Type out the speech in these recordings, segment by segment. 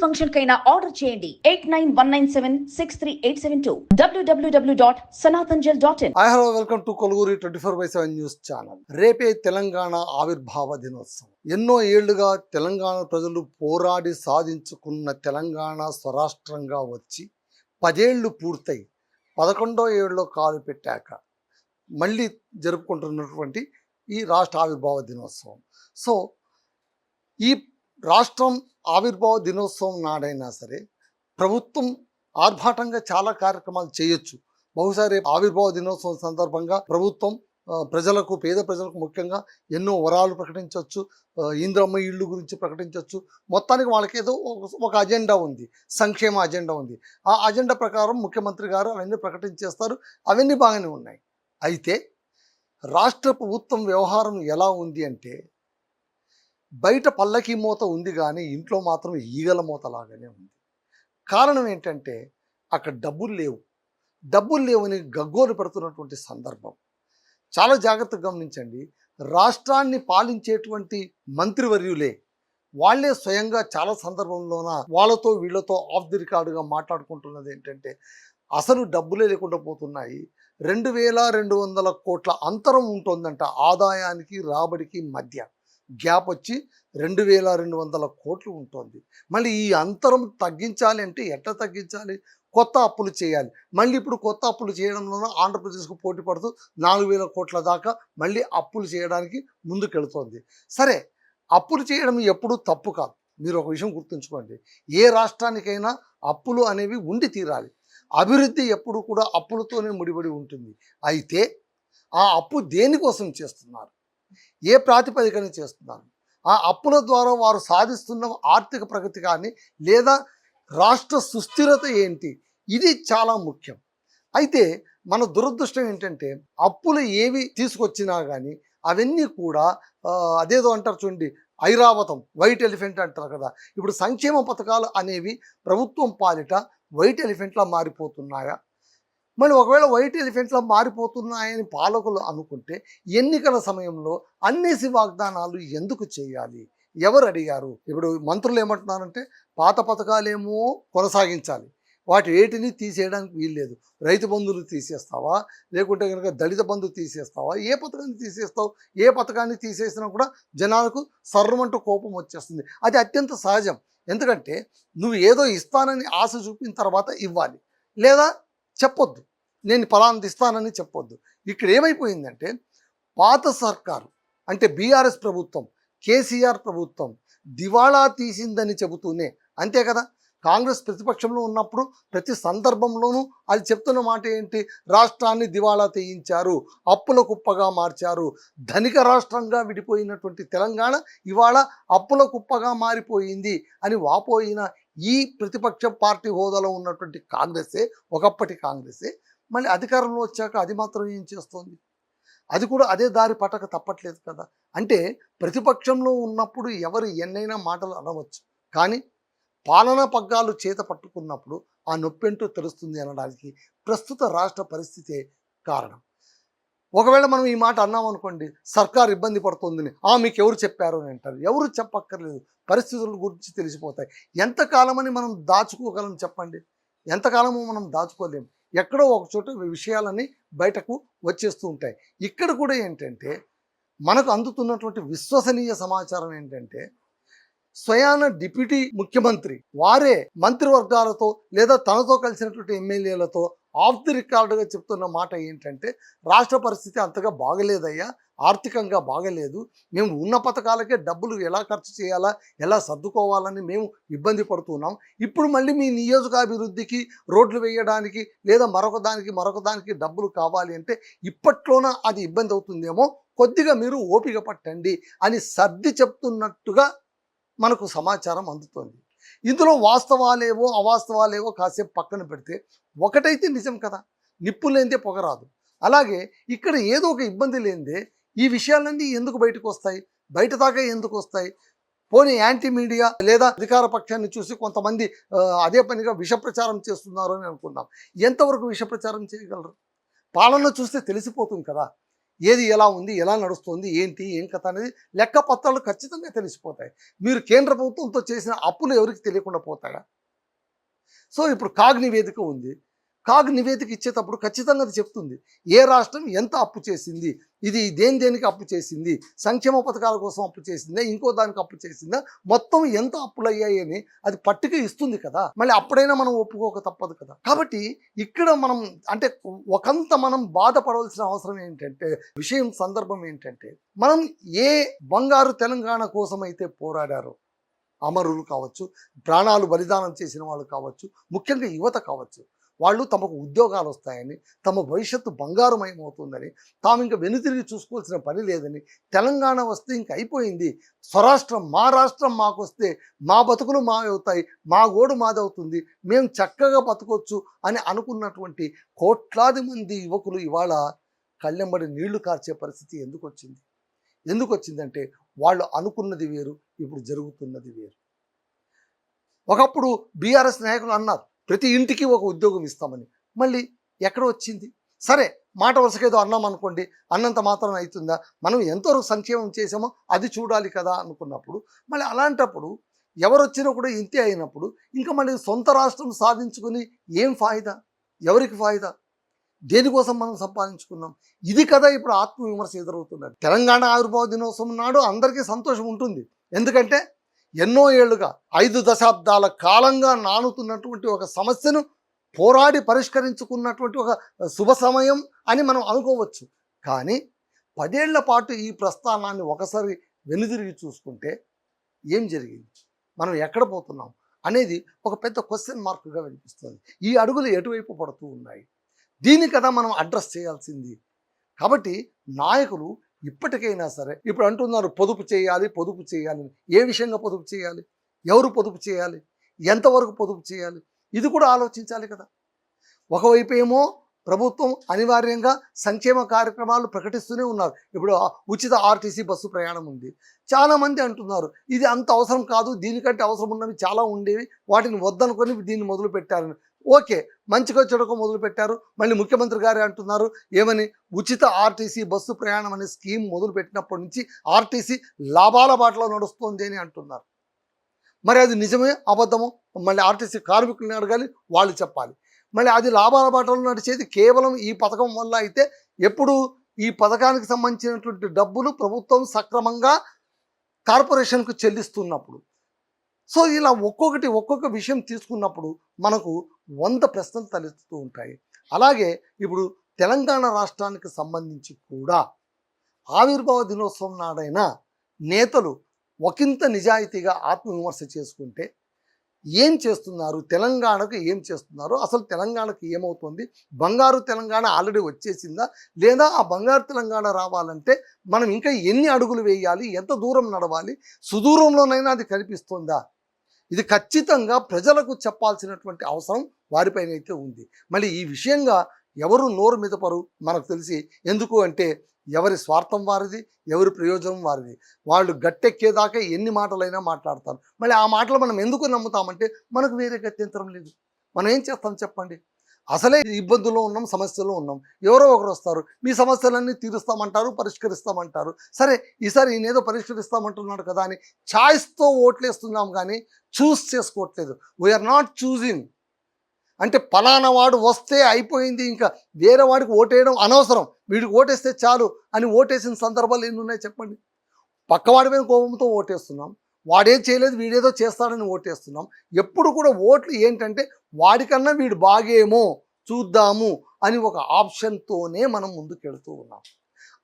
Function కైనా order చేయండి 8919763872 www.sanatanjal.in. Hello, welcome to కొలుగురి 24/7 news channel. రేపే తెలంగాణ ఆవిర్భావ దినోత్సవం. ఎన్నో ఏళ్లుగా తెలంగాణ ప్రజలు పోరాడి సాధించుకున్న తెలంగాణ స్వరాష్ట్రంగా వచ్చి 10 ఏళ్లు పూర్తయి 11వ ఏడులో కాలు పెట్టాక మళ్ళీ జరుపుకుంటున్నటువంటి ఈ రాష్ట్ర ఆవిర్భావ దినోత్సవం. సో ఈ రాష్ట్రం ఆవిర్భావ దినోత్సవం నాడైనా సరే ప్రభుత్వం ఆర్భాటంగా చాలా కార్యక్రమాలు చేయొచ్చు. బహుశా రేపు ఆవిర్భావ దినోత్సవం సందర్భంగా ప్రభుత్వం ప్రజలకు, పేద ప్రజలకు ముఖ్యంగా ఎన్నో వరాలు ప్రకటించవచ్చు, ఇంద్రమ్మ ఇళ్ళు గురించి ప్రకటించవచ్చు. మొత్తానికి వాళ్ళకి ఏదో ఒక అజెండా ఉంది, సంక్షేమ అజెండా ఉంది. ఆ అజెండా ప్రకారం ముఖ్యమంత్రి గారు అవన్నీ ప్రకటించేస్తారు. అవన్నీ బాగానే ఉన్నాయి. అయితే రాష్ట్ర ప్రభుత్వం వ్యవహారం ఎలా ఉంది అంటే, బయట పల్లకి మూత ఉంది కానీ ఇంట్లో మాత్రం ఈగల మూత లాగానే ఉంది. కారణం ఏంటంటే అక్కడ డబ్బులు లేవని గగ్గోలు పెడుతున్నటువంటి సందర్భం. చాలా జాగ్రత్తగా గమనించండి. రాష్ట్రాన్ని పాలించేటువంటి మంత్రివర్యులే వాళ్ళే స్వయంగా చాలా సందర్భంలోన వాళ్ళతో వీళ్ళతో ఆఫ్ ది రికార్డుగా మాట్లాడుకుంటున్నది ఏంటంటే, అసలు డబ్బులే లేకుండా పోతున్నాయి. 2200 కోట్ల అంతరం ఉంటుందంట ఆదాయానికి రాబడికి మధ్య. గ్యాప్ వచ్చి 2200 కోట్లు ఉంటుంది. మళ్ళీ ఈ అంతరం తగ్గించాలి అంటే ఎట్లా తగ్గించాలి? కొత్త అప్పులు చేయాలి. మళ్ళీ ఇప్పుడు కొత్త అప్పులు చేయడంలోనూ ఆంధ్రప్రదేశ్కు పోటీ పడుతూ 4000 కోట్ల దాకా మళ్ళీ అప్పులు చేయడానికి ముందుకెళ్తోంది. సరే, అప్పులు చేయడం ఎప్పుడూ తప్పు కాదు. మీరు ఒక విషయం గుర్తుంచుకోండి, ఏ రాష్ట్రానికైనా అప్పులు అనేవి ఉండి తీరాలి. అభివృద్ధి ఎప్పుడు కూడా అప్పులతోనే ముడిపడి ఉంటుంది. అయితే ఆ అప్పు దేనికోసం చేస్తున్నారు, ఏ ప్రాతిపదికన చేస్తున్నారు, ఆ అప్పుల ద్వారా వారు సాధిస్తున్న ఆర్థిక ప్రగతి కానీ లేదా రాష్ట్ర సుస్థిరత ఏంటి, ఇది చాలా ముఖ్యం. అయితే మన దురదృష్టం ఏంటంటే, అప్పులు ఏవి తీసుకొచ్చినా కానీ అవన్నీ కూడా అదేదో అంటారు చూడండి, ఐరావతం, వైట్ ఎలిఫెంట్ అంటారు కదా. ఇప్పుడు సంక్షేమ పథకాలు అనేవి ప్రభుత్వం పాలిట వైట్ ఎలిఫెంట్లా మారిపోతున్నాయా? మరి ఒకవేళ వైట్ ఎలిఫెంట్లా మారిపోతున్నాయని పాలకులు అనుకుంటే ఎన్నికల సమయంలో అన్నేసి వాగ్దానాలు ఎందుకు చేయాలి? ఎవరు అడిగారు? ఇప్పుడు మంత్రులు ఏమంటున్నారంటే, పాత పథకాలేమో కొనసాగించాలి, వాటి ఏటిని తీసేయడానికి వీల్లేదు. రైతు బంధువులు తీసేస్తావా, లేకుంటే కనుక దళిత బంధు తీసేస్తావా? ఏ పథకాన్ని తీసేస్తావు? ఏ పథకాన్ని తీసేసినా కూడా జనాలకు సర్రమంటూ కోపం వచ్చేస్తుంది. అది అత్యంత సహజం. ఎందుకంటే నువ్వు ఏదో ఇస్తానని ఆశ చూపిన తర్వాత ఇవ్వాలి, లేదా చెప్పొద్దు, నేను ఫలానా ఇస్తానని చెప్పొద్దు. ఇక్కడ ఏమైపోయిందంటే, పాత సర్కారు అంటే బీఆర్ఎస్ ప్రభుత్వం, కేసీఆర్ ప్రభుత్వం దివాళా తీసిందని చెబుతూనే, అంతే కదా, కాంగ్రెస్ ప్రతిపక్షంలో ఉన్నప్పుడు ప్రతి సందర్భంలోనూ అది చెప్తున్న మాట ఏంటి? రాష్ట్రాన్ని దివాళా తీయించారు, అప్పుల కుప్పగా మార్చారు. ధనిక రాష్ట్రంగా విడిపోయినటువంటి తెలంగాణ ఇవాళ అప్పుల కుప్పగా మారిపోయింది అని వాపోయిన ఈ ప్రతిపక్ష పార్టీ హోదాలో ఉన్నటువంటి కాంగ్రెసే, ఒకప్పటి కాంగ్రెసే, మళ్ళీ అధికారంలో వచ్చాక అది మాత్రం ఏం చేస్తోంది? అది కూడా అదే దారి పట్టక తప్పట్లేదు కదా. అంటే ప్రతిపక్షంలో ఉన్నప్పుడు ఎవరు ఎన్నైనా మాటలు అనవచ్చు, కానీ పాలనా పగ్గాలు చేత పట్టుకున్నప్పుడు ఆ నొప్పెంటో తెలుస్తుంది అనడానికి ప్రస్తుత రాష్ట్ర పరిస్థితే కారణం. ఒకవేళ మనం ఈ మాట అన్నామనుకోండి, సర్కార్ ఇబ్బంది పడుతుందని మీకు ఎవరు చెప్పారు అని అంటారు. ఎవరు చెప్పక్కర్లేదు, పరిస్థితుల గురించి తెలిసిపోతాయి. ఎంతకాలమని మనం దాచుకోగలం చెప్పండి? ఎంతకాలమో మనం దాచుకోలేము. ఎక్కడో ఒక చోట విషయాలన్నీ బయటకు వచ్చేస్తూ ఉంటాయి. ఇక్కడ కూడా ఏంటంటే, మనకు అందుతున్నటువంటి విశ్వసనీయ సమాచారం ఏంటంటే, స్వయాన డిప్యూటీ ముఖ్యమంత్రి వారే మంత్రివర్గాలతో లేదా తనతో కలిసినటువంటి ఎమ్మెల్యేలతో ఆఫ్ ది రికార్డుగా చెప్తున్న మాట ఏంటంటే, రాష్ట్ర పరిస్థితి అంతగా బాగలేదయ్యా, ఆర్థికంగా బాగలేదు, మేము ఉన్న పథకాలకే డబ్బులు ఎలా ఖర్చు చేయాలా, ఎలా సర్దుకోవాలని మేము ఇబ్బంది పడుతున్నాం. ఇప్పుడు మళ్ళీ మీ నియోజకాభివృద్ధికి, రోడ్లు వేయడానికి లేదా మరొకదానికి డబ్బులు కావాలి అంటే ఇప్పట్లోన అది ఇబ్బంది అవుతుందేమో, కొద్దిగా మీరు ఓపిక పట్టండి అని సర్ది చెప్తున్నట్టుగా మనకు సమాచారం అందుతోంది. ఇందులో వాస్తవాలేవో అవాస్తవాలేవో కాసేపు పక్కన పెడితే ఒకటైతే నిజం కదా, నిప్పు లేనిదే పొగరాదు. అలాగే ఇక్కడ ఏదో ఒక ఇబ్బంది లేనిదే ఈ విషయాలన్నీ ఎందుకు బయటకు వస్తాయి? బయట దాకా ఎందుకు వస్తాయి? పోనీ యాంటీ మీడియా లేదా అధికార పక్షాన్ని చూసి కొంతమంది అదే పనిగా విష ప్రచారం చేస్తున్నారు అని అనుకుందాం. ఎంతవరకు విష ప్రచారం చేయగలరు? పాలన చూస్తే తెలిసిపోతుంది కదా. ఏది ఎలా ఉంది, ఎలా నడుస్తుంది, ఏంటి, ఏం కథ అనేది లెక్కపత్రాలు ఖచ్చితంగా తెలిసిపోతాయి. మీరు కేంద్ర ప్రభుత్వంతో చేసిన అప్పులు ఎవరికి తెలియకుండా పోతాయా? సో ఇప్పుడు కాగ్ నివేదిక ఉంది. కాగ్ నివేదిక ఇచ్చేటప్పుడు ఖచ్చితంగా అది చెప్తుంది ఏ రాష్ట్రం ఎంత అప్పు చేసింది, ఇది దేనికి అప్పు చేసింది, సంక్షేమ పథకాల కోసం అప్పు చేసిందా, ఇంకో దానికి అప్పు చేసిందా, మొత్తం ఎంత అప్పులు అయ్యాయి అని అది పట్టిక ఇస్తుంది కదా. మళ్ళీ అప్పుడైనా మనం ఒప్పుకోక తప్పదు కదా. కాబట్టి ఇక్కడ మనం అంటే ఒకంత మనం బాధపడవలసిన అవసరం ఏంటంటే సందర్భం ఏంటంటే మనం ఏ బంగారు తెలంగాణ కోసం అయితే పోరాడారో అమరులు కావచ్చు, ప్రాణాలు బలిదానం చేసిన వాళ్ళు కావచ్చు, ముఖ్యంగా యువత కావచ్చు, వాళ్ళు తమకు ఉద్యోగాలు వస్తాయని, తమ భవిష్యత్తు బంగారుమయమవుతుందని, తాము ఇంకా వెనుతిరిగి చూసుకోవాల్సిన పని లేదని, తెలంగాణ వస్తే ఇంక అయిపోయింది, స్వరాష్ట్రం మా రాష్ట్రం మాకు వస్తే మా బతుకులు మావి అవుతాయి, మా గోడు మాదవుతుంది, మేము చక్కగా బతకొచ్చు అని అనుకున్నటువంటి కోట్లాది మంది యువకులు ఇవాళ కళ్ళెంబడి నీళ్లు కార్చే పరిస్థితి ఎందుకు వచ్చిందంటే వాళ్ళు అనుకున్నది వేరు, ఇప్పుడు జరుగుతున్నది వేరు. ఒకప్పుడు బీఆర్ఎస్ నాయకులు అన్నారు ప్రతి ఇంటికి ఒక ఉద్యోగం ఇస్తామని, మళ్ళీ ఎక్కడ వచ్చింది? సరే మాట వరుసకేదో అన్నాం అనుకోండి, అన్నంత మాత్రం అవుతుందా? మనం ఎంతవరకు సంక్షేమం చేసామో అది చూడాలి కదా అనుకున్నప్పుడు, మళ్ళీ అలాంటప్పుడు ఎవరు వచ్చినా కూడా ఇంతే అయినప్పుడు ఇంకా మళ్ళీ సొంత రాష్ట్రం సాధించుకుని ఏం ఫాయిదా? ఎవరికి ఫాయిదా? దేనికోసం మనం సంపాదించుకున్నాం? ఇది కదా ఇప్పుడు ఆత్మవిమర్శ ఎదురవుతున్నది. తెలంగాణ ఆవిర్భావ దినోత్సవం నాడు అందరికీ సంతోషం ఉంటుంది, ఎందుకంటే ఎన్నో ఏళ్లుగా 5 దశాబ్దాల కాలంగా నానుతున్నటువంటి ఒక సమస్యను పోరాడి పరిష్కరించుకున్నటువంటి ఒక శుభ సమయం అని మనం అనుకోవచ్చు. కానీ 10 ఏళ్ల పాటు ఈ ప్రస్థానాన్ని ఒకసారి వెనుదిరిగి చూసుకుంటే ఏం జరిగింది, మనం ఎక్కడ పోతున్నాం అనేది ఒక పెద్ద క్వశ్చన్ మార్క్గా వినిపిస్తుంది. ఈ అడుగులు ఎటువైపు పడుతూ ఉన్నాయి? దీన్ని కదా మనం అడ్రస్ చేయాల్సింది. కాబట్టి నాయకులు ఇప్పటికైనా సరే ఇప్పుడు అంటున్నారు పొదుపు చేయాలి ఏ విషయంగా పొదుపు చేయాలి, ఎవరు పొదుపు చేయాలి, ఎంతవరకు పొదుపు చేయాలి, ఇది కూడా ఆలోచించాలి కదా. ఒకవైపు ఏమో ప్రభుత్వం అనివార్యంగా సంక్షేమ కార్యక్రమాలు ప్రకటిస్తూనే ఉన్నారు. ఇప్పుడు ఉచిత ఆర్టీసీ బస్సు ప్రయాణం ఉంది. చాలామంది అంటున్నారు ఇది అంత అవసరం కాదు, దీనికంటే అవసరం ఉన్నవి చాలా ఉండేవి, వాటిని వద్దనుకొని దీన్ని మొదలు పెట్టారని. ఓకే, మంచిగా చెడుకో మొదలు పెట్టారు. మళ్ళీ ముఖ్యమంత్రి గారే అంటున్నారు ఏమని, ఉచిత ఆర్టీసీ బస్సు ప్రయాణం అనే స్కీమ్ మొదలు పెట్టినప్పటి నుంచి ఆర్టీసీ లాభాల బాటలో నడుస్తుంది అని అంటున్నారు. మరి అది నిజమే అబద్ధమో మళ్ళీ ఆర్టీసీ కార్మికులను అడగాలి, వాళ్ళు చెప్పాలి. మళ్ళీ అది లాభాల బాటలో నడిచేది కేవలం ఈ పథకం వల్ల అయితే, ఎప్పుడు ఈ పథకానికి సంబంధించినటువంటి డబ్బులు ప్రభుత్వం సక్రమంగా కార్పొరేషన్కు చెల్లిస్తున్నప్పుడు. సో ఇలా ఒక్కొక్క విషయం తీసుకున్నప్పుడు మనకు 100 ప్రశ్నలు తలెత్తుతూ ఉంటాయి. అలాగే ఇప్పుడు తెలంగాణ రాష్ట్రానికి సంబంధించి కూడా ఆవిర్భావ దినోత్సవం నాడైనా నేతలు ఒకంత నిజాయితీగా ఆత్మవిమర్శ చేసుకుంటే ఏం చేస్తున్నారు, తెలంగాణకు ఏం చేస్తున్నారు, అసలు తెలంగాణకు ఏమవుతుంది, బంగారు తెలంగాణ ఆల్రెడీ వచ్చేసిందా, లేదా ఆ బంగారు తెలంగాణ రావాలంటే మనం ఇంకా ఎన్ని అడుగులు వేయాలి, ఎంత దూరం నడవాలి, సుదూరంలోనైనా అది కనిపిస్తుందా? ఇది ఖచ్చితంగా ప్రజలకు చెప్పాల్సినటువంటి అవసరం వారిపైన అయితే ఉంది. మళ్ళీ ఈ విషయంగా ఎవరు నోరు మెదపరు మనకు తెలిసి. ఎందుకు అంటే ఎవరి స్వార్థం వారిది, ఎవరి ప్రయోజనం వారిది. వాళ్ళు గట్టెక్కేదాకా ఎన్ని మాటలైనా మాట్లాడతారు. మళ్ళీ ఆ మాటలు మనం ఎందుకు నమ్ముతామంటే మనకు వేరే గత్యంతరం లేదు. మనం ఏం చేస్తాం చెప్పండి? అసలే ఇబ్బందుల్లో ఉన్నాం, సమస్యలో ఉన్నాం, ఎవరో ఒకరు వస్తారు మీ సమస్యలన్నీ తీరుస్తామంటారు, పరిష్కరిస్తామంటారు. సరే ఈసారి ఈయనేదో పరిష్కరిస్తామంటున్నాడు కదా అని ఛాయిస్తో ఓట్లేస్తున్నాం కానీ చూస్ చేసుకోవట్లేదు. We are not choosing. అంటే పలానా వాడు వస్తే అయిపోయింది, ఇంకా వేరే వాడికి ఓటేయడం అనవసరం, వీడికి ఓటేస్తే చాలు అని ఓటేసిన సందర్భాలు ఎన్ని ఉన్నాయి చెప్పండి. పక్కవాడి మీద కోపంతో ఓటేస్తున్నాం, వాడేం చేయలేదు వీడేదో చేస్తాడని ఓటేస్తున్నాం. ఎప్పుడు కూడా ఓట్లు ఏంటంటే వాడికన్నా వీడు బాగేమో చూద్దాము అని ఒక ఆప్షన్తోనే మనం ముందుకెళ్తూ ఉన్నాం.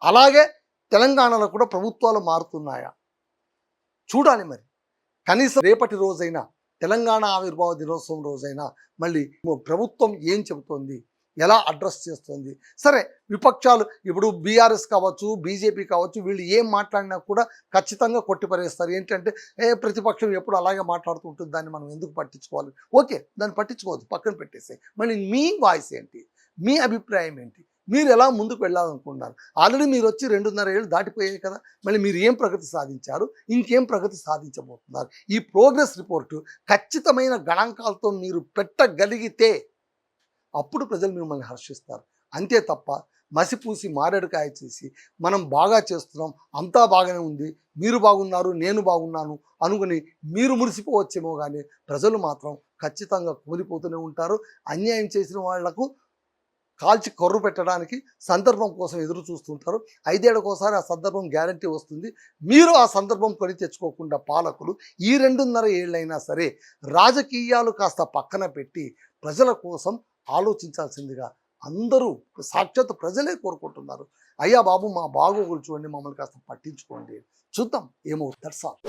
అలాగే తెలంగాణలో కూడా ప్రభుత్వాలు మారుతున్నాయా చూడాలి. మరి కనీసం రేపటి రోజైనా తెలంగాణ ఆవిర్భావ దినోత్సవం రోజైనా మళ్ళీ ప్రభుత్వం ఏం చెబుతోంది, ఎలా అడ్రస్ చేస్తుంది? సరే విపక్షాలు ఇప్పుడు బీఆర్ఎస్ కావచ్చు, బీజేపీ కావచ్చు, వీళ్ళు ఏం మాట్లాడినా కూడా ఖచ్చితంగా కొట్టిపరేస్తారు. ఏంటంటే ప్రతిపక్షం ఎప్పుడు అలాగే మాట్లాడుతూ ఉంటుంది, దాన్ని మనం ఎందుకు పట్టించుకోవాలి? ఓకే, దాన్ని పట్టించుకోవద్దు, పక్కన పెట్టేసి మళ్ళీ మీ వాయిస్ ఏంటి, మీ అభిప్రాయం ఏంటి, మీరు ఎలా ముందుకు వెళ్ళాలనుకున్నారు? ఆల్రెడీ మీరు వచ్చి 2.5 ఏళ్ళు దాటిపోయాయి కదా, మళ్ళీ మీరు ఏం ప్రగతి సాధించారు, ఇంకేం ప్రగతి సాధించబోతున్నారు? ఈ ప్రోగ్రెస్ రిపోర్టు ఖచ్చితమైన గణాంకాలతో మీరు పెట్టగలిగితే అప్పుడు ప్రజలు మిమ్మల్ని హర్షిస్తారు. అంతే తప్ప మసిపూసి మారేడుకాయ చేసి మనం బాగా చేస్తున్నాం, అంతా బాగానే ఉంది, మీరు బాగున్నారు, నేను బాగున్నాను అనుకుని మీరు మురిసిపోవచ్చేమో కానీ ప్రజలు మాత్రం ఖచ్చితంగా కూలిపోతూనే ఉంటారు. అన్యాయం చేసిన వాళ్లకు కాల్చి కర్రు పెట్టడానికి సందర్భం కోసం ఎదురు చూస్తుంటారు. 5 ఏళ్లకోసారి ఆ సందర్భం గ్యారంటీ వస్తుంది. మీరు ఆ సందర్భం కొని తెచ్చుకోకుండా పాలకులు ఈ 2.5 ఏళ్ళైనా సరే రాజకీయాలు కాస్త పక్కన పెట్టి ప్రజల కోసం ఆలోచించాల్సిందిగా అందరూ సాక్షాత్ ప్రజలే కోరుకుంటున్నారు. అయ్యా బాబు, మా బాగోగులు చూడండి, మమ్మల్ని కాస్త పట్టించుకోండి, చూద్దాం ఏమవుతుంది. That's all.